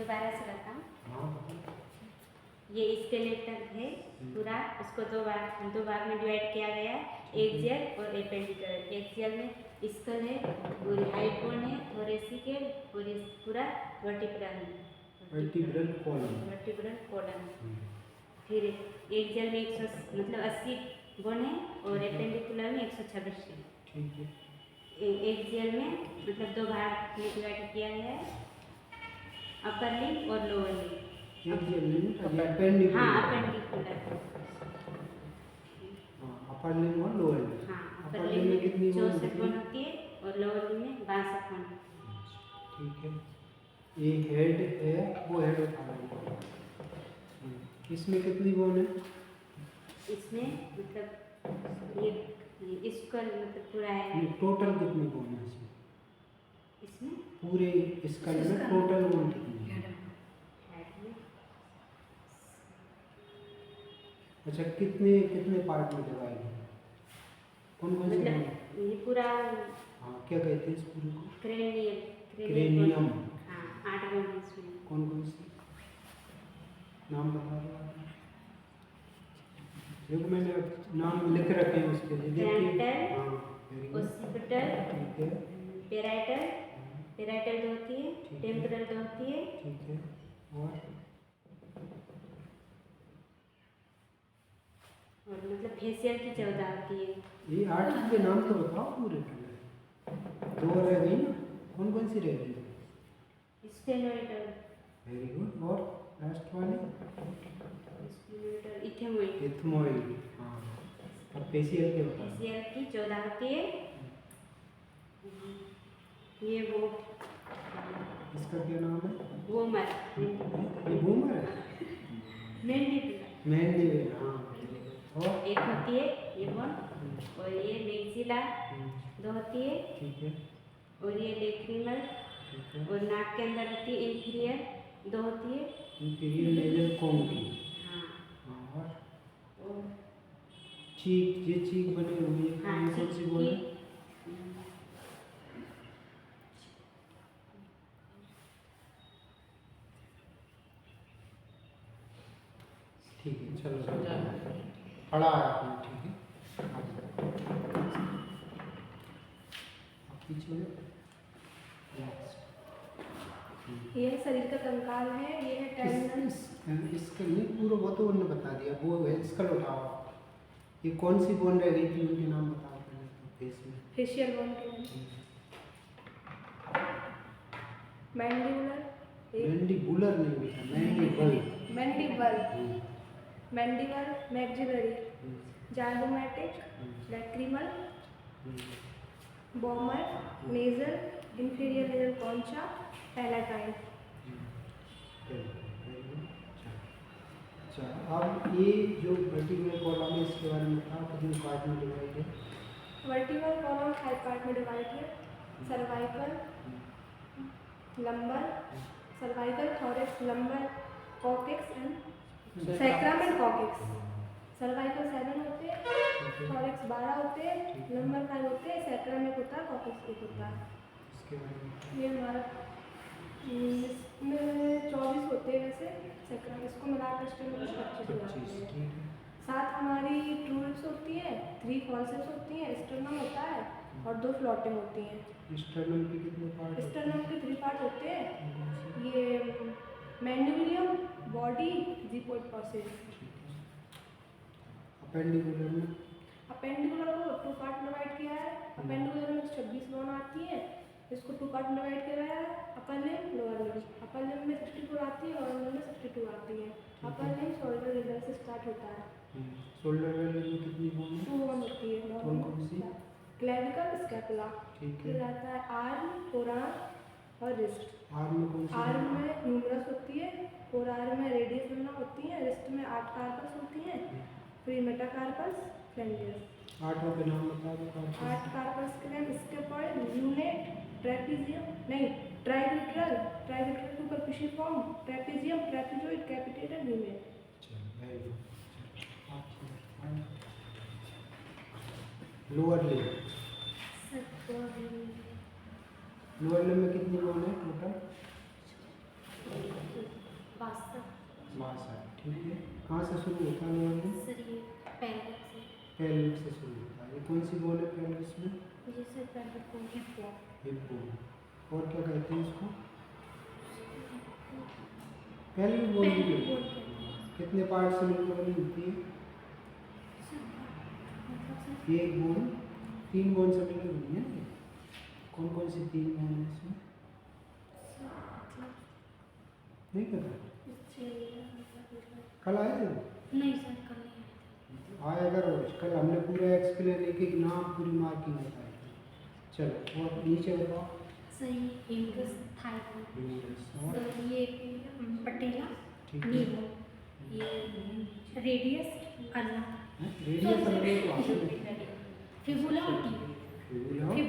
दोबारा से बताऊँ। हाँ ये स्केलेटन है पूरा, उसको दो भाग में डिवाइड किया गया है, एक्सियल और एपेंडिकुलर। एक्सियल में स्कल है, पूरी हाइट बोन है, थोरेसिकल और इस पूरा वर्टिब्रल कॉलम। फिर एक्सियल में 80 बोन है और एपेंडिकुलर में 126 है। ठीक है। एक्सियल में मतलब दो भाग में डिवाइड किया गया है, अपर लिम्ब और लोअर लिम्ब। अपेंडिकुलर। हाँ अपेंडिकुलर। अपर लिम्ब और लोअर लिम्ब। हाँ अपर लिम्ब में कितनी बोन 64 बोन होती है और लोअर लिम्ब में 62 बोन। ठीक है। ये हेड है, वो हेड उठा रहा है। इसमें कितनी बोन है? इसमें मतलब ये स्कल मतलब पूरा है। टोटल कितनी बोन है इसमें? इसमें पूरे स्कल में टोटल बोन कितनी है? अच्छा, कितने कितने पार्ट में डिवाइड है? कौन कौन से बोन? ये पूरा हाँ, क्या कहते हैं इस पूरे को? क्रेनियम। हाँ 8 बोन है इसमें। कौन कौन से नाम बता दो आप। देखो मैंने नाम लिख रखे हैं उसके लिए, देखिए। ओसिपिटल, ठीक है। पेराइटल जो होती है, टेम्पोरल जो होती है। ठीक है। और मतलब फेशियल की 14 होती है। ये 8 के नाम तो बताओ पूरे पहले। 2 रह गई ना, कौन कौन सी रह गई? स्टेनोइडल। Very good. और लास्ट वाली? स्टेनोइडल, इथेमोइड। हाँ। अब फेशियल के बताओ। फेशियल की 14 होती है। ये वो इसका क्या नाम है? वोमर। ये वोमर है? मैंडिबुलर। हाँ। और एक होती है ये बोन, और ये मैक्सिला 2 होती है। ठीक है। और ये लेक्रिमल, और नाक के अंदर होती है इंफीरियर 2 होती है। Inferior nasal conchae. हाँ। और चीक, ये चीक बने हुए हैं। हाँ, कौन सी बोन है? ठीक है, चलो पढ़ा आपने। ठीक है, अब पीछे ये शरीर का कंकाल है, ये है टेंडन। इसका नहीं पूरा, वो तो उन्होंने बता दिया, वो है इसका उठाओ। ये कौन सी बोन रह गई थी, उनके नाम बताओ पहले तो। फेस में फेशियल बोन के मैंडिबुलर। मैंडिबुलर नहीं बेटा, mandible. Mandible, maxillary, zygomatic, lacrimal, vomer, nasal, inferior nasal concha, palatine. अच्छा, अब ये जो वर्टिब्रल कॉलम है इसके बारे में बताओ, कितने पार्ट में डिवाइड है? वर्टिब्रल कॉलम 5 पार्ट में डिवाइड है। Cervical, lumbar, cervical, thorax, lumbar, coccyx and sacrum and coccyx. Cervical 7 होते हैं, थोरैक्स 12 होते हैं, लंबर 5 होते हैं, सैक्रम 1 होता है, कॉकेक्स 1 होता है। इसके बारे में ये हमारा इसमें 24 होते हैं वैसे सैक्रम, इसको मिलाकर स्टेम 25 होते हैं। 7 हमारी ट्रू रिब्स होती है, 3 फॉल्सेप्स होती हैं, स्टर्नम होता है और 2 फ्लोटिंग होती हैं। स्टर्नम के कितने पार्ट? स्टर्नम के 3 पार्ट होते हैं। ये मैंडिबुलियम, बॉडी, जीपोइड प्रोसेस। अपेंडिकुलर में? अपेंडिकुलर को 2 पार्ट में डिवाइड किया है। अपेंडिकुलर में 26 बोन आती है, इसको 2 पार्ट में डिवाइड किया गया है। Upper limb, lower limb. Upper limb में 64 आती है, लोअर लिम्ब में 62 आती है। अपर लिम्ब शोल्डर रिजन से स्टार्ट होता है। शोल्डर में कितनी बोन है? 2 बोन होती है। कौन कौन सी? Clavicle, scapula. ठीक है। फिर आता है आर्म, फोरआर्म और रिस्ट। आर्म में कौन सी? आर्म में ह्यूमरस होती है, फोरआर्म में रेडियस वेना होती है, रिस्ट में 8 कार्पल्स होती हैं, फिर मेटाकार्पल्स, फ्लेंजियस। 8 के नाम बता दो। 8 कार्पल्स के नाम स्केपॉइड, ल्यूनेट, ट्रेपीजियम, नहीं trilateral, trilateral to pisiform, trapezium, trapezoid, capitated, lunate. Lower limb. Lower limb में कितनी बोन है टोटल? साइड, ठीक है। कहाँ से शुरू होता है लोअर लिम्ब? सर ये पैरवेट से। पेल्विस से शुरू होता है। ये कौन सी बोन है पेल्विस में? ये सर पैरवेट को हिप बोन। Hip bone. और क्या कहते हैं इसको? पेल्विक बोन भी पैरवेट है। बोन कहते हैं। कितने पार्ट से मिलकर बनी होती है? सर मतलब सर एक बोन, 3 बोन से मिलकर बनी है ना। कौन कौन सी 3 बोन है इसमें? नहीं पता? कल आए थे? नहीं सर कल नहीं आए आए अगर कल हमने पूरा एक्सप्लेन एक एक नाम पूरी मार्किंग बताई थी। चलो और नीचे बताओ। थे सर। ये हिंगस थाई बोन। और सर ये पटेला ठीक है। नी बोन। ये रेडियस अल्ला। रेडियस अलग फिबुला और टिबिया।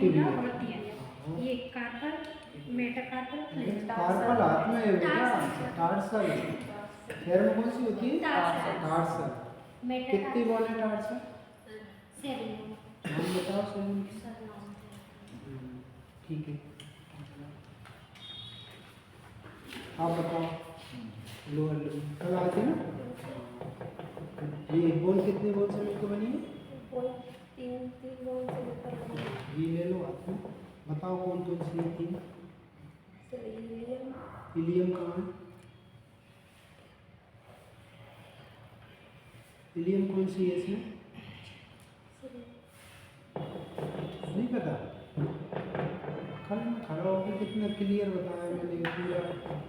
फिबुला और टिबिया। ये कार्पल मेटाकार्पल कार्पल हाथ में है बेटा, टार्सल। पैर में कौन सी होती है? टार्सल। कितनी बोन है टार्सल? 7 बोन। नाम बताओ 7 की। सर नाम ठीक है। आप बताओ लोअर लिम्ब कल आए थे ना? ये बोन कितने बोन से मिलकर बनी है? तीन बोन से मिलकर बनी है। ये ले लो हाथ में, बताओ कौन कौन सी है 3? सर इलियम, इलियम कहाँ है? इलियम कौन सी है इसमें? सर नहीं पता? कल मैं खड़ा होकर कितना क्लियर बताया मैंने पूरा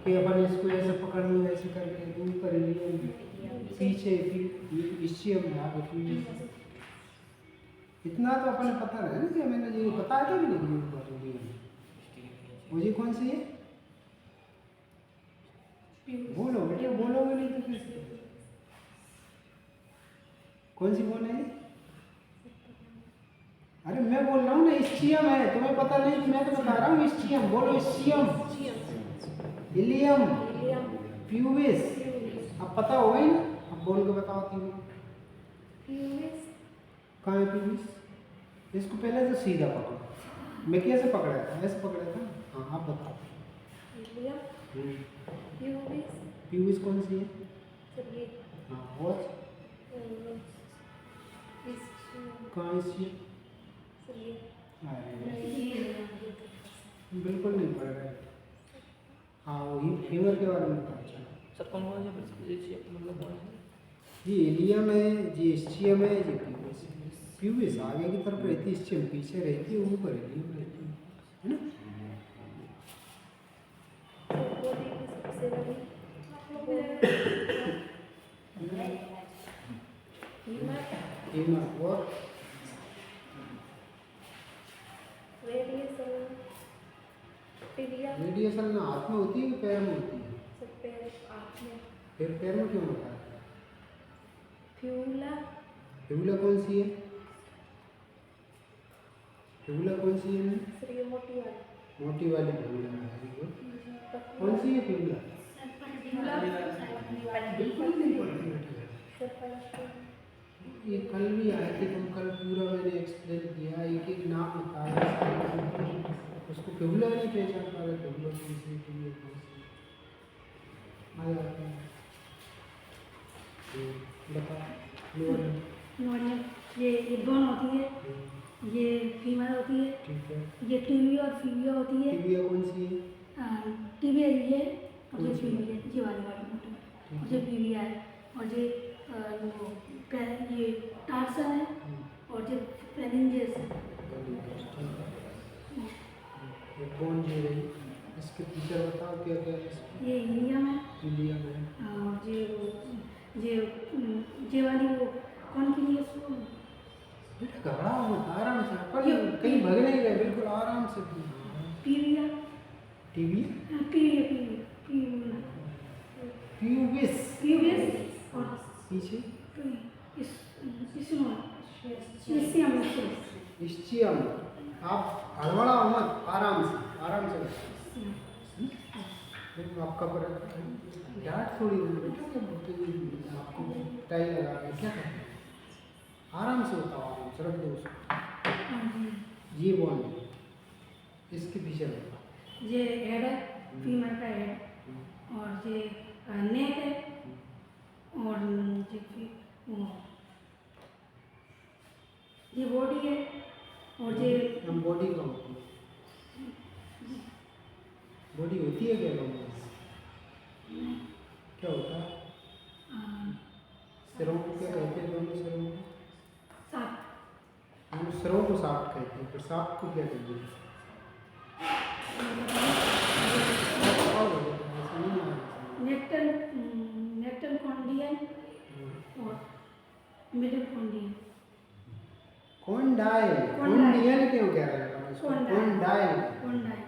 कि अपन इसको ऐसे पकड़ लो, ऐसे करके दूर पर इलियम पीछे इस्चियम है आगे पीछे। इतना तो अपने पता है ना कि मैंने ये बताया था कि नहीं इलियम। मुझे कौन सी है? बोलो बेटे, बोलोगे नहीं तो कैसे? कौन सी बोन है? अरे मैं बोल रहा हूँ ना इस्चियम है, तुम्हें पता नहीं कि मैं तो बता रहा हूँ इस्चियम। बोलो इस्चियम, इलियम, प्यूबिस। अब पता होगा ही ना, अब बोल के बताओ तीनों। कहाँ है प्यूबिस? इसको पहले तो सीधा पकड़ो। मैं कैसे पकड़ा था? ऐसे पकड़ा था। हाँ आप बताओ। प्यूबिस कौन सी है? हाँ और कहाँ है इस्चियम? बिल्कुल नहीं पड़ रहा है। हाँ वही फीवर के बारे में पता चला। सर कौन कौन से मतलब कौन से? ये इलियम है, ये इस्चियम है, ये प्यूबिस है। प्यूबिस आगे की तरफ रहती है, इस्चियम पीछे रहती है, ऊपर इलियम रहती है ना? हीमर और रेडिएशन ना हाथ में होती है कि पैर में होती है? फिर पैर में क्यों होता है? फिबुला कौन सी है? फिबुला कौन सी है? मोटी वाली फिबुला है। कौन सी है फिबुला? बिल्कुल नहीं पड़ती बेटा। ये कल भी आए थे तुम, कल पूरा मैंने एक्सप्लेन किया, एक एक नाम बताया। उसको फिबुला नहीं पहचान पा रहे। फिबुला कौन सी, फिबुला कौन सी आ जाते हैं। बताओ लोअर ये बोन होती है, ये फीमर होती है, ठीक है। ये टीबिया और फीबिया होती है। टीबिया कौन सी है? टीबिया ये और ये फीबिया, ये वाली मोटी, और ये फीबिया है, और ये ये टार्सन है, और ये फेरिंजियस है। एक बोन जो है इसके फीचर बताओ क्या क्या है इसके? ये इलियम है, इलियम है। और ये वाली वो कौन की है उसको? बेटा घबराओ मत, आराम से, अपन कहीं भग नहीं रहे, बिल्कुल आराम से। पीबिया, टीबिया, पीबिया, प्यूबिस, प्यूबिस और पीछे इस्चियम। आप हड़बड़ाओ मत, आराम से देखो आपका पर डांट थोड़ी बेटा, क्या आपको टाई लगा के क्या करना है? आराम से बताओ, आराम से रख दो उसको। ये बॉल इसके पीछे रखो। ये हेड है, फीमेल का हेड, और ये नेक है, और देखिए वो ये बॉडी है और ये हम बॉडी का होती है, बॉडी होती है क्या लोगों में? क्या होता है? सिरों को क्या कहते हैं? दोनों सिरों को साफ हम सिरों को साफ्ट कहते हैं, फिर साफ्ट को क्या कहते हैं? और ऐसा नहीं आ रहा। नेक्टन कॉन्डियन और मिडिल कॉन्डियन कॉन्डाइल, कॉन्डियल क्यों कह रहे हैं इसको? कॉन्डाइल। कॉन्डाइल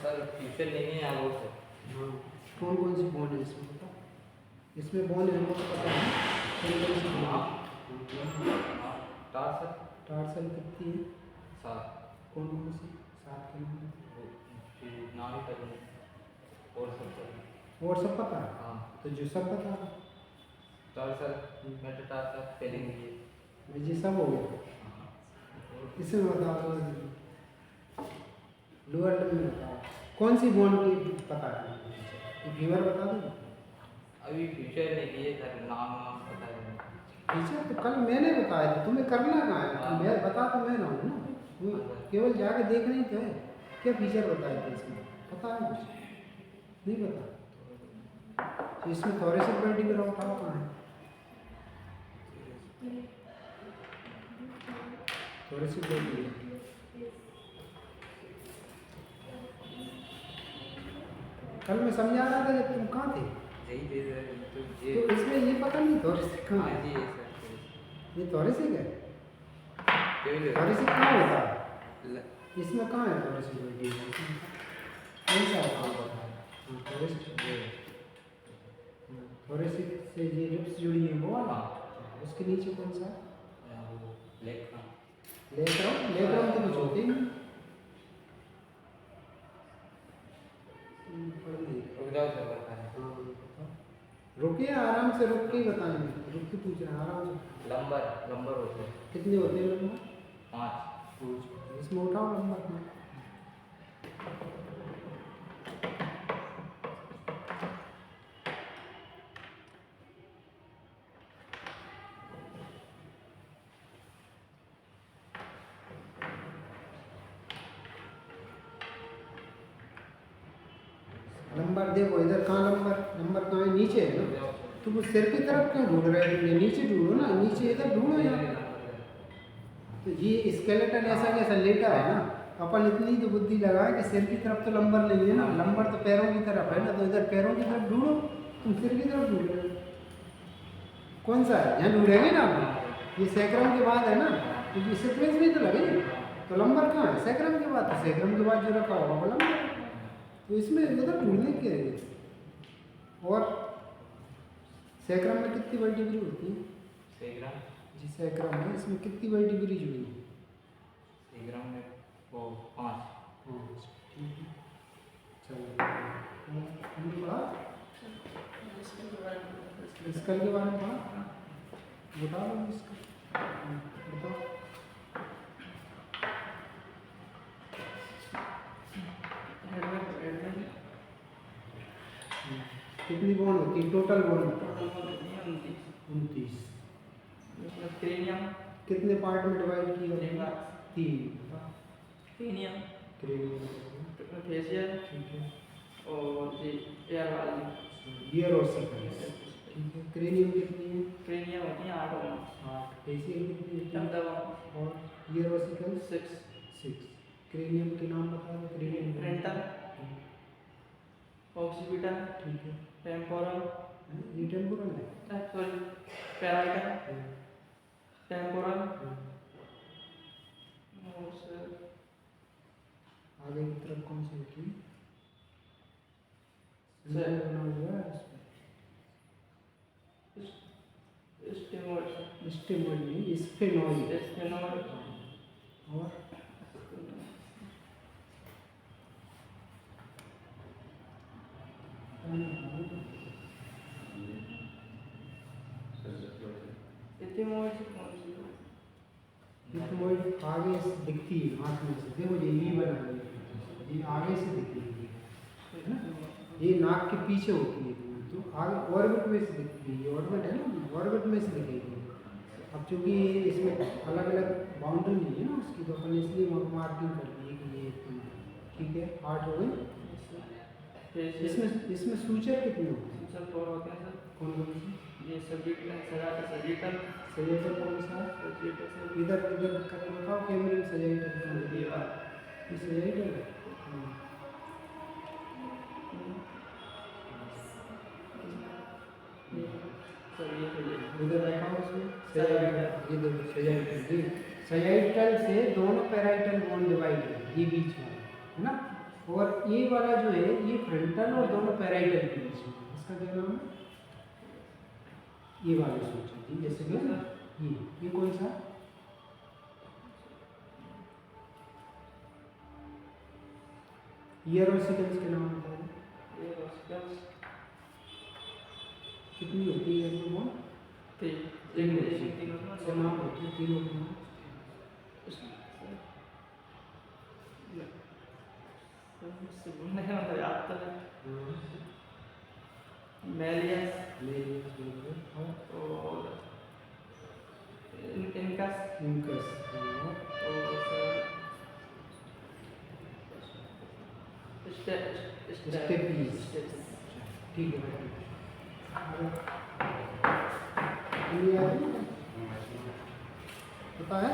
सर फ्यूचर नहीं है आप सर। हाँ, कौन कौन सी बोन है इसमें पता? इसमें बोन है हमको तो पता है, कौन कौन सी बोन है? टार्सल टार्सल कितनी है? 7 कौन कौन सी? 7 के नाम नाम ही करूँ और सब सर। और सब पता है? हाँ तो जो सब पता है टार्सल मेटाटार्सल फेलिंग ये सब हो गया। इसमें बता दो, लोअर लिम्ब में बताओ कौन सी बोन की पता है? फीवर बता दो। अभी फ्यूचर नहीं किए सर, नाम नाम पता है। फीचर तो कल मैंने बताया था, तुम्हें करना कहाँ है? हाँ। मैं बता तो मैं रहा हूँ ना, तुम्हें केवल जाके देखना ही तो है। क्या फीचर बताए थे इसमें? पता है कुछ? नहीं पता? तो इसमें थोरेसिक वर्टिब्रा बताओ कहाँ है? थोरेसिक वर्टिब्रा कल मैं समझा रहा था जब तुम कहाँ थे। यही दे रहे तो ये तो इसमें ये पता नहीं थोरेसिक कहाँ हाँ है? जी सर। ये थोरेसिक है? केवल थोरेसिक कहाँ होता है? इसमें कहाँ है थोरेसिक वर्टिब्रा? कौन सा होता है? हाँ, थोरेसिक से ये रिब्स जुड़ी है वो वाला, उसके नीचे कौन सा? लेटरम। लेटरम तो कुछ होते ही नहीं। पढ़ नहीं। रुक जाओ सर बता रहे हैं। हाँ, बताओ। रुकिए, आराम से रुक के ही बताएंगे, रुक के पूछ रहे हैं आराम से। लंबर होते हैं कितने होते हैं नंबर? 5। इसमें उठाओ नंबर। नंबर देखो इधर, कहाँ नंबर कहाँ है? नीचे है ना। तुम उस सिर की तरफ क्यों ढूंढ रहे हो? ये नीचे ढूंढो ना, नीचे इधर ढूंढो यार। तो ये स्केलेटन ऐसा कैसा लेटा है ना, अपन इतनी तो बुद्धि लगाए कि सिर की तरफ तो लंबर नहीं है ना, लंबर तो पैरों की तरफ है ना, तो इधर पैरों की तरफ ढूंढो। तुम सिर की तरफ ढूंढ रहे हो, कौन सा है? यहाँ ढूंढेंगे ना आप, ये सैक्रम के बाद है ना, तो ये सीक्वेंस भी तो लगे। तो लंबर कहाँ है? सैक्रम के बाद। तो सैक्रम के बाद जो रखा होगा वो लंबर। तो इसमें उधर ढूंढने के है। और सैक्रम में कितनी वर्टिब्री होती है? सैक्रम जी सैक्रम है, इसमें कितनी वर्टिब्री जुड़ी है? सैक्रम में वो 5। ठीक है, चलो हमने पढ़ा स्कल के बारे में पढ़ा। बता दो इसका, बताओ। कितनी बोन होती है? Total bone 29। कितने पार्ट में डिवाइड की होती है? 3। क्रेनियम, क्रेनियम, फेशियल ठीक है, और ये एयर वाली। ईयर ओसिकल, ठीक है। क्रेनियम कितनी है? क्रेनियम होती है 8। 8। फेशियल कितनी होती है? 14। और ईयर ओसिकल 6। 6। क्रेनियम के नाम बता दो। क्रेनियम फ्रंटल, ऑक्सीपिटल, ठीक है। टेम्पोरल, ये टेम्पोरल है। सॉरी पैराइटल, टेम्पोरल और सर आगे की तरफ कौन सी होती है? सर बना हुआ है इसमें। स्टेमोइड, स्टेमोइड नहीं, स्फेनोइड। स्टेनोइड और इथिमोइड से कौन सी? स्फेनोइड आगे से दिखती है हाथ में से। देखो ये ई बना है, ये आगे से दिखेगी, है ना? ये नाक के पीछे होती है धूल, तो आगे ऑर्बिट में से दिखती है, ऑर्बिट है ना, ऑर्बिट में से दिखेगी। अब चूंकि इसमें अलग अलग बाउंड्री नहीं है ना उसकी, तो अपन इसलिए मार्किंग कर दी है कि ये ठीक है। 8 हो गई। इसमें सूचर कितने होते हैं? सर 4 होते हैं सर। कौन कौन से? ये सजीटल सजाइटल कौन सा? सजीटल सर। इधर इधर करके बताओ कैमरे में सजाइटल कौन है? ये वाला। ये सजाइटल है। सर ये इधर रखा उसमें सजाइटल, ये देखो सजाइटल, ये सजाइटल से दोनों पैराइटल बोन डिवाइड है, ये बीच में है ना, और ये वाला जो है ये फ्रंटल और दोनों पैराइटल के बीच में, इसका क्या नाम है? ये वाला सोचो जी, जैसे कि ये कौन सा? ईयर और सीक्वेंस के नाम बताओ। ये रॉस्कल्स कितनी होती है ये बोन? 3 इसका नाम होती है, 3 होती है। याद तो है। मेलियस और इनकस स्टेपीज, ठीक है। पता है?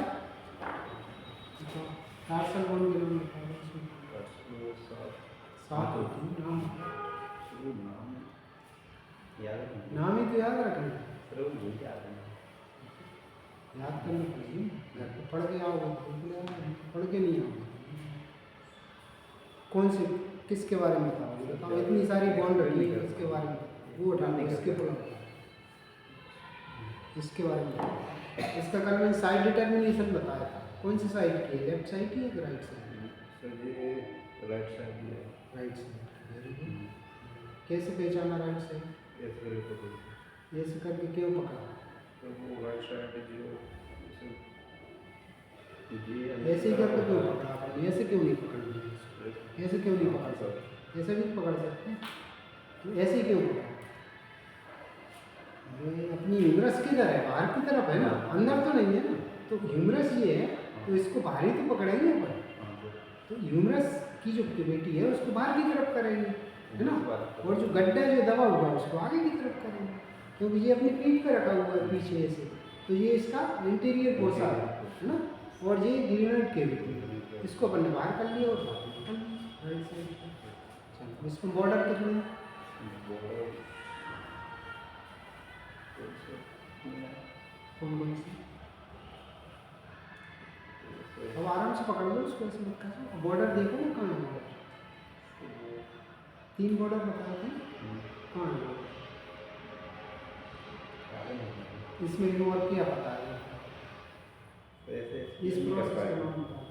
टार्सल बोन के नाम बताओ। 7 होती है। नाम ही तो याद रखना, याद करनी पड़ेगी। घर पे पढ़ के आओगे, पढ़ के नहीं आओगे। कौन से किसके बारे में बताओगे? बताओ, इतनी सारी बॉन्ड रही है, किसके बारे में? वो उठाने इसके ऊपर, इसके बारे में। इसका कल मैंने साइड डिटर्मिनेशन बताया था। कौन सी साइड की है? लेफ्ट साइड की है कि राइट साइड? राइट साइड है। Right side. कैसे पहचाना राइट साइड? ऐसे करके क्यों पकड़ा? तो वो राइट साइड जो ऐसे ही करके क्यों पकड़ा आपने? ऐसे क्यों नहीं पकड़ लिया? ऐसे क्यों नहीं पकड़ सकते? ऐसे भी पकड़ सकते हैं, तो ऐसे ही क्यों पकड़ा? अरे अपनी ह्यूमरस किधर है? बाहर की तरफ है ना, अंदर तो नहीं है ना। तो ह्यूमरस ये है, तो इसको बाहर ही तो पकड़ेंगे अपन। तो ह्यूमरस की जो कैविटी है उसको बाहर की तरफ करेंगे, है ना, और जो गड्ढा जो दबा हुआ है उसको आगे की तरफ करेंगे, क्योंकि ये अपनी पीठ पे रखा हुआ है पीछे ऐसे, तो ये इसका इंटीरियर पोर्शन है ना, और ये ग्रीनट कैविटी, इसको अपन ने बाहर कर लिया और बाहर कर लिया राइट साइड। चलो इसको बॉर्डर कितने? कौन कौन सी? अब आराम से पकड़ लो उसको, ऐसे मत कर। बॉर्डर देखो ना, कहाँ है बॉर्डर? 3 बॉर्डर बताए थे, कहाँ है? इसमें इग्नोर किया, पता है इस प्रोसेस का नाम बताओ।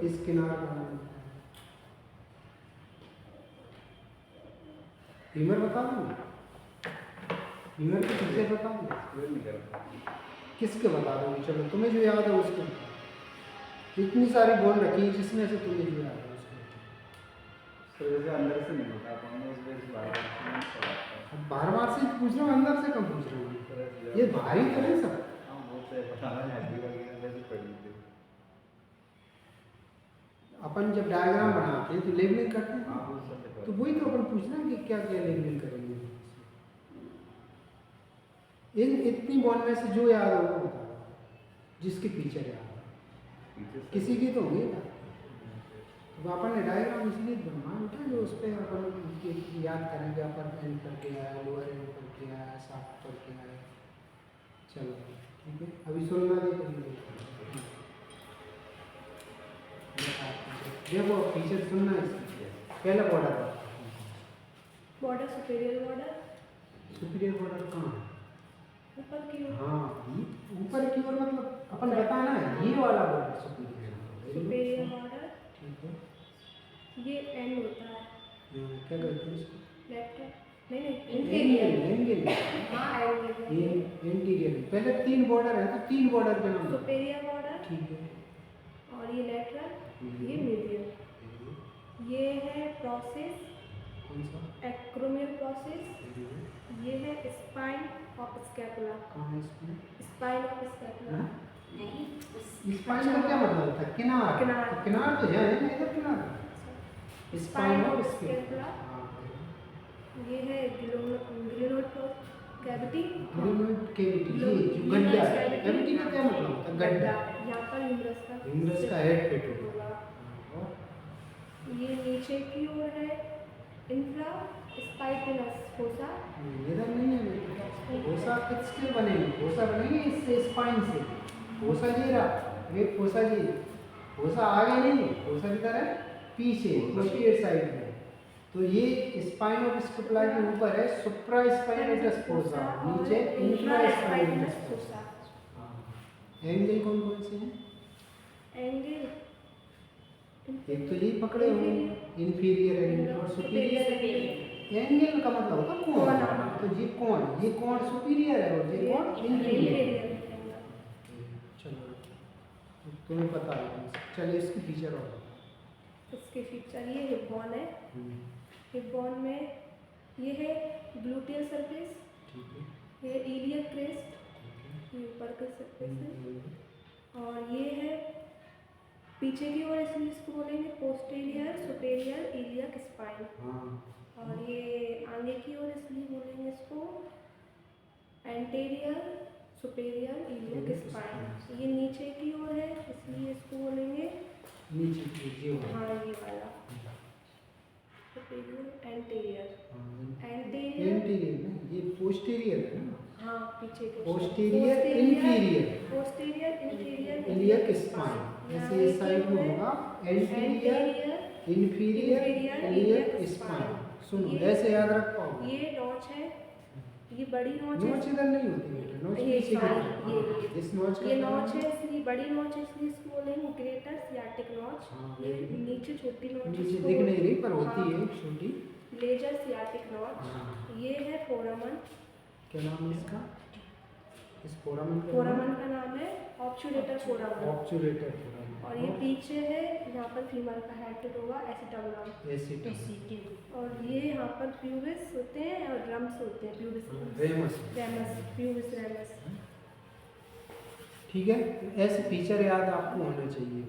इस किनारे का नाम बताओ। ह्यूमर बता दो, ह्यूमर के किससे बता दो, किसके बता दोगे? चलो तुम्हें जो याद है उसके। इतनी सारी बोल रखी है जिसमें से तुम्हें जो याद है उसके। अंदर से नहीं होता, बार बार से पूछ रहा हूँ, अंदर से कम पूछ रहा हूँ। ये भारी तो नहीं सब। अपन जब डायग्राम बनाते हैं तो लेबलिंग करते हैं, तो वही तो अपन पूछ रहे हैं कि क्या क्या लेबलिंग करेंगे। इन इतनी बॉन्ड में से जो याद होगा बता दो, जिसके पीछे याद हो, किसी की तो होगी ना। तो अपन ने डायग्राम इसलिए बनवाया था जो उस पर अपन याद करेंगे, अपर एंड करके आया, लोअर एंड करके आया, साफ्ट करके आया। चलो ठीक है, अभी सुनना देखो, देखो फीचर सुनना है। पहला border, border superior border, superior border कहाँ है? ऊपर की ओर। हाँ, ऊपर की ओर मतलब अपन बताना है ये वाला बॉर्डर सुपीरियर बॉर्डर, ठीक है। ये एंड होता है, क्या कहते हैं इसको? लेफ्ट नहीं नहीं इंटीरियर, इंटीरियर। हाँ ये इंटीरियर। पहले 3 बॉर्डर है तो 3 बॉर्डर के नाम सुपीरियर बॉर्डर, ठीक है। और ये लेटरल, ये मीडियल। ये है प्रोसेस कौन सा? Acromial process. ये है स्पाइन ऑफ स्कैपुला। कहाँ है इसमें? Spine of scapula. हाँ? नहीं स्पाइन का क्या मतलब होता है? किनार। किनार। तो किनार तो है ना, इधर किनार। Spine of scapula. ये है ग्लिनोड कैविटी। ग्लिनोड कैविटी, ये जो गड्ढा है। कैविटी का क्या मतलब होता है? गड्ढा। यहाँ पर ह्यूमरस का ह्यूमरस का हेड पेट होगा। होगा। ये नीचे की ओर है इंफ्रा स्पाइकुलस फोसा। इधर नहीं है मेरे पास। फोसा किसके बनेंगे? फोसा बनेंगे इससे, स्पाइन से। फोसा ये रहा, ये फोसा जी। फोसा आगे नहीं, फोसा किधर है? पीछे, पोस्टीरियर साइड में। तो ये स्पाइन ऑफ स्कैपुला के ऊपर है सुप्रा स्पाइनेटस फोसा, नीचे इंफ्रा स्पाइनेटस फोसा। एंगल कौन कौन से हैं? एंगल एक तो ये पकड़े हुए इंफीरियर एंगल और सुपीरियर एंगल का मतलब होता है कोण। तो ये कोण सुपीरियर है और ये कोण इंफीरियर। चलो तुम्हें पता है। चलिए इसकी फीचर और इसके फीचर ये हिप बोन है। हिप बोन में ये है ग्लूटियल सरफेस, ठीक है। ये इलियक क्रेस्ट, ये ऊपर का सरफेस है। और ये है पीछे की ओर, इसलिए इसको बोलेंगे पोस्टीरियर सुपेरियर इलियक स्पाइन। हाँ। और ये आगे की ओर, इसलिए बोलेंगे इसको एंटेरियर सुपेरियर इलियक स्पाइन। ये नीचे की ओर है, इसलिए इसको बोलेंगे नीचे की ये वाला। हाँ ये वाला सुपेरियर एंटेरियर। हाँ, एंटेरियर एंटीरियर ना, ये पोस्टीरियर है ना। हाँ पीछे के posterior inferior posterior inferior iliac spine. ऐसे इस साइड में होगा एंटीरियर इंफीरियर इलियक स्पाइन। सुनो ऐसे याद रख पाओ। ये नॉच है, ये बड़ी नॉच नोच है। इधर नहीं होती बेटा, नोच ये पीछे की sorry, तरफ। ये हाँ, इस नोच का ये नॉच है, इसलिए बड़ी नॉच है, इसलिए इसको बोलेंगे ग्रेटर सियाटिक नॉच। हाँ, ये very नीचे छोटी नॉच नीचे इसको दिख नहीं रही पर होती हाँ, है छोटी। Lesser sciatic notch. हाँ। ये है फोरामन। क्या नाम है इसका? इस फोरामन का फोरामन का नाम है ऑब्चुलेटर फोरामन। ऑब्चुलेटर फोरामन। और ये पीछे है, यहाँ पर फीमर का हेड होगा एसिटाबुलम। एसिड और ये यहाँ पर प्यूबिस होते हैं और ड्रम्स होते हैं। Pubis ramus. Ramus, pubis ramus. ठीक है, ऐसे फीचर याद आपको होना चाहिए,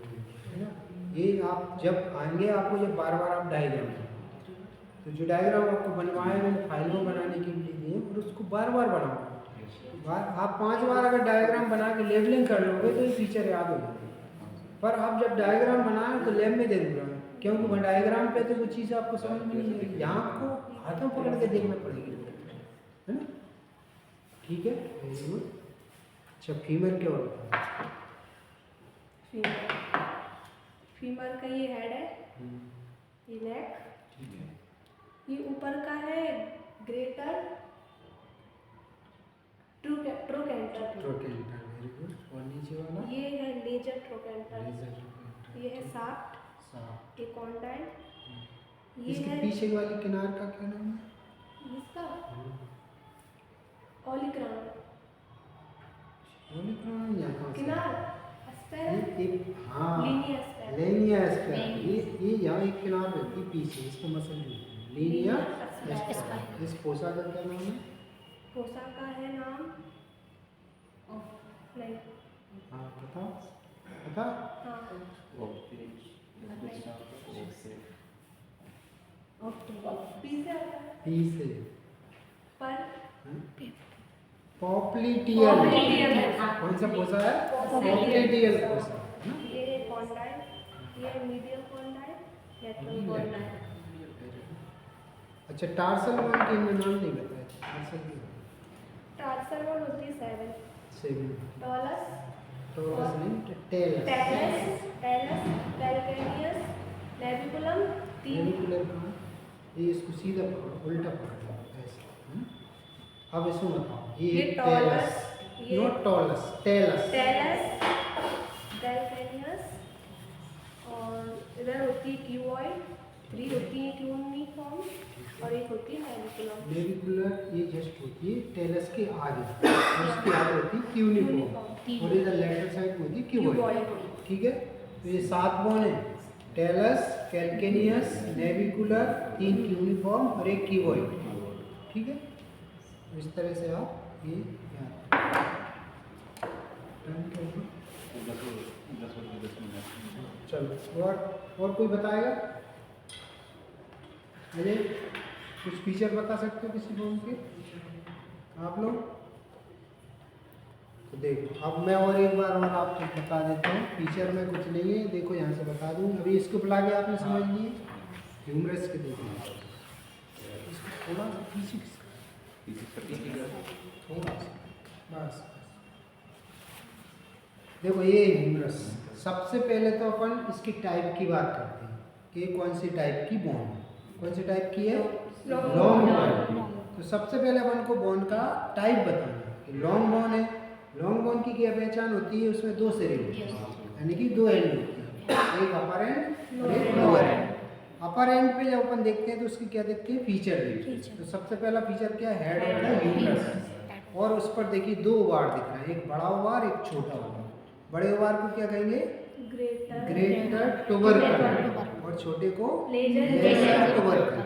है ना। ये आप जब आएंगे, आपको जब बार बार आप डायग्राम, तो जो डायग्राम आपको बनवाए मैंने फाइल में बनाने के लिए दिए और उसको बार बार बनाओ। आप 5 बार अगर डायग्राम बना के लेबलिंग कर लोगे तो ये फीचर याद हो जाएगा। पर आप जब डायग्राम बनाएं तो लैब में जरूर बनाएं, क्योंकि वह डायग्राम पे तो वो चीज़ आपको समझ में नहीं आएगी, यहाँ आपको हाथों पकड़ के देखना पड़ेगी, है ना। ठीक है, वेरी गुड। अच्छा फीमर क्या होता है? फीमर, फीमर का ये हेड है, ये नेक, ठीक है। ये ऊपर का है greater trochanter. Trochanter, very good. और नीचे वाला? ये है लेजर ट्रोकेंटर। Laser trochanter. ये है साफ्ट, साफ्ट। ये कॉन्डाइल। ये इसके है पीछे वाली किनार का क्या नाम है? इसका ऑलिक्रान। ओलिक्रान या कहाँ से? किनार एस्पेर, एक हाँ लीनिया एस्पेर। लेनिया एस्पेर। ये यहाँ एक किनार रहती है पीछे, इसको मसल लीनिया एस्पेर। इस पोसा का क्या नाम है? फोसा का है नाम नहीं, हाँ बताओ, बता। हाँ पी से आता है पी से पर पॉप्लिटियल। पॉप्लिटियल। कौन सा पोसा है? पॉप्लिटियल। पॉप्लिटियल पोसा, है ना? ये है कॉन्डाइल, ये है मीडियल कॉन्डाइल, लेटरल कॉन्डाइल। अच्छा टार्सल वन के इनमें नाम नहीं बताया। टार्सल की टार्सल वन होती है 7, 7 टॉलस, टोरस नहीं, talus. Talus, calcaneus, navicular, 3। Radicular कहाँ? ये इसको सीधा पकड़ो, उल्टा पकड़ो ऐसे, है ना? अब इसको बताओ, ये टॉलस, ये not talus, talus. Talus, calcaneus. और इधर होती है क्यूबॉइड, 3 होती है क्यूनिफॉर्म और एक होती है नेविकुलम। रेडिकुलर ये जस्ट होती है टेलस के आगे, और उसके आगे होती है क्यूनिफॉर्म, और इधर लेटरल साइड में होती है क्यूबॉइड। ठीक है, तो ये 7 बोन है, टेलस, कैल्केनियस, नेविकुलर, 3 क्यूनिफॉर्म और 1 कीवॉइड। ठीक है, इस तरह से आप ये चलो और कोई बताएगा? अजय कुछ फीचर बता सकते हो किसी बोन के आप लोग? तो देखो अब मैं और एक बार और आपको बता देता हूँ। फीचर में कुछ नहीं है, देखो यहाँ से बता दूँ। अभी इसको बुला के आपने समझ लिए ह्यूमरस के, देखो इसको थोड़ा सा थोड़ा सा बस। देखो ये ह्यूमरस, सबसे पहले तो अपन इसकी टाइप की बात करते हैं कि कौन सी टाइप की बोन है। कौन सी टाइप की है? Long bone. तो सबसे पहले अपन को बोन का टाइप बताना है कि लॉन्ग बोन है। लॉन्ग बोन की क्या पहचान होती है? उसमें 2 सिरे होती है, यानी कि 2 एंड होती है, एक अपर एंड और एक लोअर एंड। अपर एंड पे जब अपन देखते हैं तो उसकी क्या देखते हैं? फीचर देखते हैं। तो सबसे पहला फीचर क्या है? हेड होता है ह्यूमरस, और उस पर देखिए 2 ओवार दिख रहा है, एक बड़ा ओवार एक छोटा ओवार। बड़े ओवार को क्या कहेंगे? ग्रेटर टुबरकल, और छोटे को लेसर टुबरकल।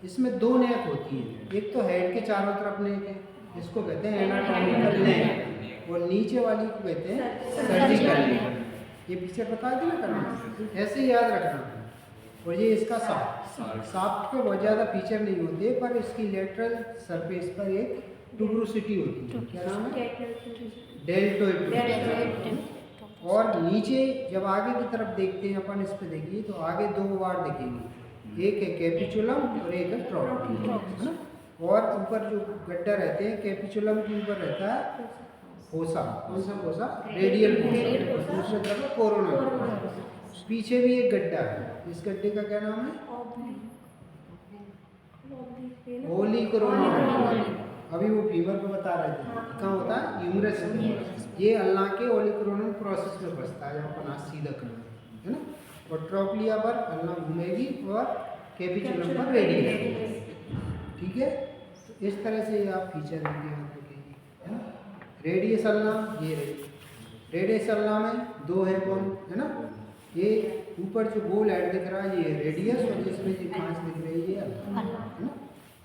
इसमें 2 नेक होती है, एक तो हेड के चारों तरफ नेक है, इसको कहते हैं एनाटॉमिकल नेक, और नीचे वाली को कहते हैं सर्जिकल नेक। ये फीचर बता दिया ना करना, ऐसे ही याद रखना। और ये इसका साफ्ट पे बहुत ज़्यादा फीचर नहीं होते, पर इसकी लेटरल सरफेस पर एक ट्यूबरोसिटी होती है। क्या नाम है? डेल्टोइड। और नीचे जब आगे की तरफ देखते हैं अपन, इस पे देखिए तो आगे 2 ओवार दिखेंगे, एक है कैपिचुलम और एक है ट्रॉपी। और ऊपर जो गड्ढा रहते हैं, कैपिचुलम के ऊपर रहता है फोसा। कौन सा फोसा? Radial fossa. दूसरी तरफ कोरोना। पीछे भी एक गड्ढा है, इस गड्ढे का क्या नाम है? ओलिकोरोनल। अभी वो फीवर पे बता रहे थे, कहाँ होता है? ह्यूमरस में। ये अल्लाह के ओलिकोरोनल प्रोसेस में फंसता है, जब अपन हाथ सीधा करना है ना। और ट्रोक्लिया पर अल्लाह घूमेगी और कैपिचुलम पर रेडियल। ठीक है, तो इस तरह से ये आप फीचर याद रखेंगे, है ना। रेडियस अल्लाह ये रही, रेडियस अल्लाह में 2 है बोन, है ना। ये ऊपर जो गोल हेड दिख रहा है ये रेडियस, और जिसमें ये 5 दिख रही है ये अल्लाह, है ना।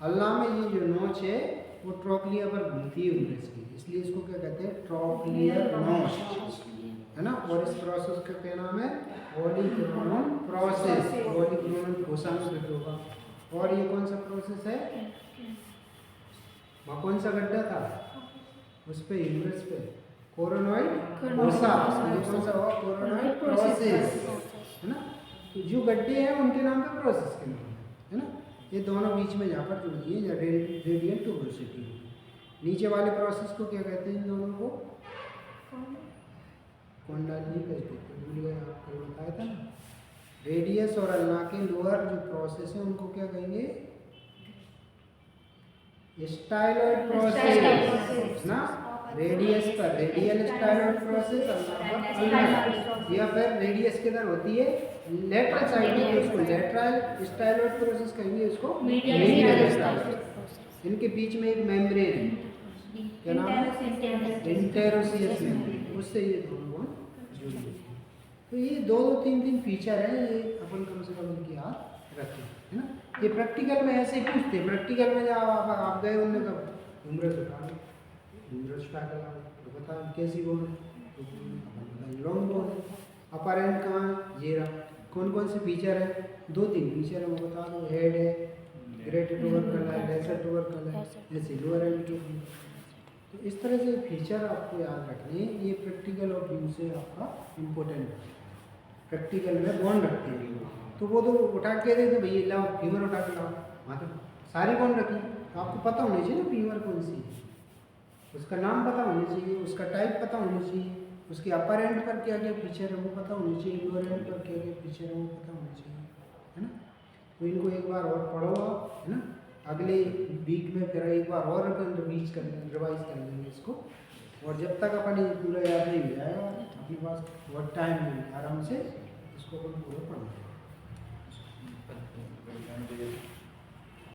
अल्लाह में ये जो नोच है वो ट्रोक्लिया पर घूमती है ह्यूमरस की, इसलिए इसको क्या कहते हैं? ट्रोक्लियर नोच, है ना। और इस प्रोसेस का क्या नाम है? ओलिकोरोनल प्रोसेस। ओलिकोरोनल फोसा में फिट होगा। और ये कौन सा प्रोसेस है? वहाँ कौन सा गड्ढा था? उस पे ह्यूमरस पे कोरोनॉइड फोसा। ये कौन सा हुआ? कोरोनॉइड प्रोसेस, है ना। तो जो गड्ढे हैं उनके नाम पे प्रोसेस के नाम है ना। ये दोनों बीच में यहाँ पर जुड़ दिए या रेडियल ट्यूबरोसिटी। नीचे वाले प्रोसेस को क्या कहते हैं? इन दोनों को कौंडाल नहीं कहते, भूल गए, आप कल बताया था ना। रेडियस और अल्लाह के लोअर जो प्रोसेस है उनको क्या कहेंगे? स्टाइलॉइड प्रोसेस ना। रेडियस पर रेडियल स्टाइलॉइड प्रोसेस, अल्लाह पर अल्लाह। या फिर रेडियस किधर होती है? लेटरल साइड में, उसको लेटरल स्टाइलॉइड प्रोसेस कहेंगे, उसको मीडियल स्टाइलॉइड। इनके बीच में एक मेम्ब्रेन है, क्या नाम है? इंटेरोसियस मेम्ब्रेन, उससे ये दोनों जुड़े हैं। तो ये 2-3 फीचर हैं, ये अपन कम से कम इनकी याद रखें, है ना। ये प्रैक्टिकल में ऐसे ही पूछते हैं। प्रैक्टिकल में जब आप गए उनने कब ह्यूमरस उठा लो, ह्यूमरस उठा कर लाओ, तो बता कैसी बोन है? तो लॉन्ग बोन है। अपर एंड कहाँ है? ये रहा। कौन कौन से फीचर है? 2-3 फीचर है, वो बता दो। हेड है, ग्रेटर टुबरकल है, लेसर टुबरकल है, ऐसे लोअर एंड टू। तो इस तरह से फीचर आपको याद रखने हैं। ये प्रैक्टिकल और व्यू से आपका इम्पोर्टेंट है। प्रैक्टिकल में बोन रखते हैं, तो वो तो उठा के दे, तो भैया लाओ फीवर उठा के लाओ, वहाँ तो सारी बोन रखी, तो आपको पता होनी चाहिए ना फीवर कौन सी है, उसका नाम पता होना चाहिए, उसका टाइप पता होना चाहिए, उसके अपर एंड पर क्या क्या फीचर है वो पता होना चाहिए, लोअर एंड पर क्या क्या फीचर है वो पता होना चाहिए, है ना। तो इनको एक बार और पढ़ो आप, है ना। अगले वीक में फिर एक बार और अपन रिवाइज कर लेंगे इसको। और जब तक अपन ये पूरा याद नहीं हो जाएगा, अपने पास बहुत टाइम नहीं, आराम से इसको अपन पूरा पढ़ लेंगे।